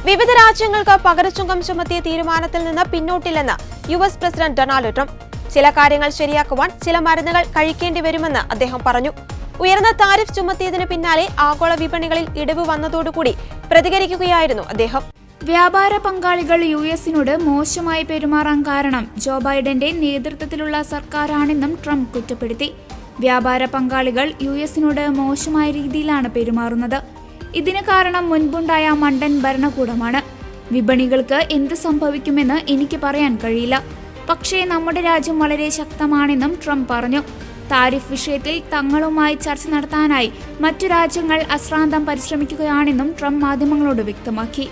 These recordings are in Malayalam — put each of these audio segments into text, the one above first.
വിവിധ രാജ്യങ്ങൾക്ക് പകരച്ചുങ്കം ചുമത്തിയ തീരുമാനത്തിൽ നിന്ന് പിന്നോട്ടില്ലെന്ന് യുഎസ് പ്രസിഡന്റ് ഡൊണാൾഡ് ട്രംപ്. ചില കാര്യങ്ങൾ ശരിയാക്കുവാൻ ചില മരുന്നുകൾ കഴിക്കേണ്ടി വരുമെന്ന് അദ്ദേഹം പറഞ്ഞു. ഉയർന്ന താരിഫ് ചുമത്തിയതിന് പിന്നാലെ ആഗോള വിപണികളിൽ ഇടിവ് വന്നതോടുകൂടി പ്രതികരിക്കുകയായിരുന്നു അദ്ദേഹം. വ്യാപാര പങ്കാളികൾ യുഎസിനോട് മോശമായി പെരുമാറാൻ കാരണം ജോ ബൈഡന്റെ നേതൃത്വത്തിലുള്ള സർക്കാരാണെന്നും ട്രംപ് കുറ്റപ്പെടുത്തി. വ്യാപാര പങ്കാളികൾ യുഎസിനോട് മോശമായ രീതിയിലാണ് പെരുമാറുന്നത്. ഇതിന് കാരണം മുൻപുണ്ടായ മണ്ടൻ ഭരണകൂടമാണ്. വിപണികൾക്ക് എന്ത് സംഭവിക്കുമെന്ന് എനിക്ക് പറയാൻ കഴിയില്ല. പക്ഷേ നമ്മുടെ രാജ്യം വളരെ ശക്തമാണെന്നും ട്രംപ് പറഞ്ഞു. താരിഫ് വിഷയത്തിൽ തങ്ങളുമായി ചർച്ച നടത്താനായി മറ്റു രാജ്യങ്ങൾ അശ്രാന്തം പരിശ്രമിക്കുകയാണെന്നും ട്രംപ് മാധ്യമങ്ങളോട് വ്യക്തമാക്കി.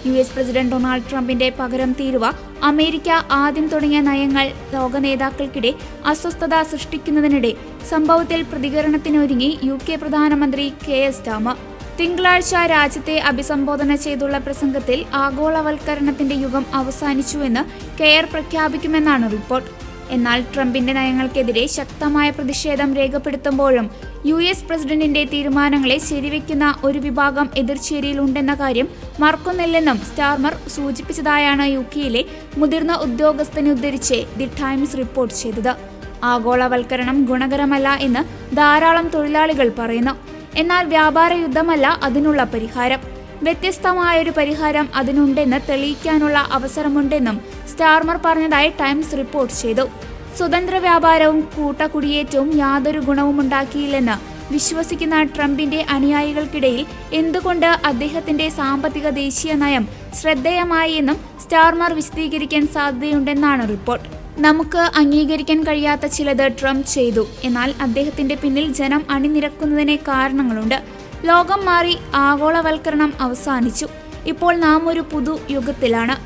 യുഎസ് പ്രസിഡന്റ് ഡൊണാൾഡ് ട്രംപിന്റെ പകരം തീരുവ അമേരിക്ക ആദ്യം തുടങ്ങിയ നയങ്ങൾ ലോക നേതാക്കൾക്കിടെ അസ്വസ്ഥത സൃഷ്ടിക്കുന്നതിനിടെ സംഭവത്തിൽ പ്രതികരണത്തിനൊരുങ്ങി യുകെ പ്രധാനമന്ത്രി കെയർ സ്റ്റാർമർ. തിങ്കളാഴ്ച രാജ്യത്തെ അഭിസംബോധന ചെയ്തുള്ള പ്രസംഗത്തിൽ ആഗോളവൽക്കരണത്തിന്റെ യുഗം അവസാനിച്ചുവെന്ന് കെയർ പ്രഖ്യാപിക്കുമെന്നാണ് റിപ്പോർട്ട്. എന്നാൽ ട്രംപിന്റെ നയങ്ങൾക്കെതിരെ ശക്തമായ പ്രതിഷേധം രേഖപ്പെടുത്തുമ്പോഴും യുഎസ് പ്രസിഡന്റിന്റെ തീരുമാനങ്ങളെ ശരിവെക്കുന്ന ഒരു വിഭാഗം എതിർചേരിയിലുണ്ടെന്ന കാര്യം മറക്കുന്നില്ലെന്നും സ്റ്റാർമർ സൂചിപ്പിച്ചതായാണ് യുകെയിലെ മുതിർന്ന ഉദ്യോഗസ്ഥനെ ഉദ്ധരിച്ച് ദി ടൈംസ് റിപ്പോർട്ട് ചെയ്തത്. ആഗോളവൽക്കരണം ഗുണകരമല്ല എന്ന് ധാരാളം തൊഴിലാളികൾ പറയുന്നു. എന്നാൽ വ്യാപാര യുദ്ധമല്ല അതിനുള്ള പരിഹാരം. വ്യത്യസ്തമായൊരു പരിഹാരം അതിനുണ്ടെന്ന് തെളിയിക്കാനുള്ള അവസരമുണ്ടെന്നും സ്റ്റാർമർ പറഞ്ഞതായി ടൈംസ് റിപ്പോർട്ട് ചെയ്തു. സ്വതന്ത്ര വ്യാപാരവും കൂട്ടക്കുടിയേറ്റവും യാതൊരു ഗുണവുമുണ്ടാക്കിയില്ലെന്ന് വിശ്വസിക്കുന്ന ട്രംപിന്റെ അനുയായികൾക്കിടയിൽ എന്തുകൊണ്ട് അദ്ദേഹത്തിന്റെ സാമ്പത്തിക ദേശീയ നയം ശ്രദ്ധേയമായി എന്നും സ്റ്റാർമർ വിശദീകരിക്കാൻ സാധ്യതയുണ്ടെന്നാണ് റിപ്പോർട്ട്. നമുക്ക് അംഗീകരിക്കാൻ കഴിയാത്ത ചിലത് ട്രംപ് ചെയ്തു. എന്നാൽ അദ്ദേഹത്തിന്റെ പിന്നിൽ ജനം അണിനിരക്കുന്നതിന് കാരണങ്ങളുണ്ട്. ലോകം മാറി, ആഗോളവൽക്കരണം അവസാനിച്ചു. ഇപ്പോൾ നാം ഒരു പുതു യുഗത്തിലാണ്.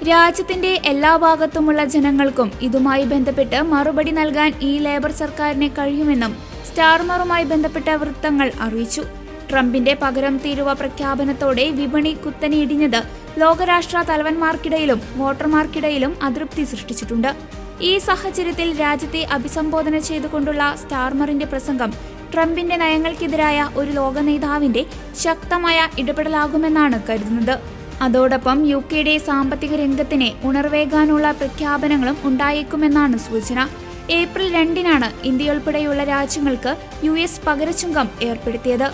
രാജ്യത്തിന്റെ എല്ലാ ഭാഗത്തുമുള്ള ജനങ്ങൾക്കും ഇതുമായി ബന്ധപ്പെട്ട് മറുപടി നൽകാൻ ഈ ലേബർ സർക്കാരിന് കഴിയുമെന്നും സ്റ്റാർമറുമായി ബന്ധപ്പെട്ട വൃത്തങ്ങൾ അറിയിച്ചു. ട്രംപിന്റെ പകരം തീരുവ പ്രഖ്യാപനത്തോടെ വിപണി കുത്തനെ ഇടിഞ്ഞത് ലോകരാഷ്ട്ര തലവന്മാർക്കിടയിലും വോട്ടർമാർക്കിടയിലും അതൃപ്തി സൃഷ്ടിച്ചിട്ടുണ്ട്. ഈ സാഹചര്യത്തിൽ രാജ്യത്തെ അഭിസംബോധന ചെയ്തുകൊണ്ടുള്ള സ്റ്റാർമറിന്റെ പ്രസംഗം ട്രംപിന്റെ നയങ്ങൾക്കെതിരായ ഒരു ലോക നേതാവിന്റെ ശക്തമായ ഇടപെടലാകുമെന്നാണ് കരുതുന്നത്. അതോടൊപ്പം യുകെയുടെ സാമ്പത്തിക രംഗത്തിന് ഉണർവേകാനുള്ള പ്രഖ്യാപനങ്ങളും ഉണ്ടായേക്കുമെന്നാണ് സൂചന. ഏപ്രിൽ 2-നാണ് ഇന്ത്യയുൾപ്പെടെയുള്ള രാജ്യങ്ങൾക്ക് യുഎസ് പകരച്ചുങ്കം ഏർപ്പെടുത്തിയത്.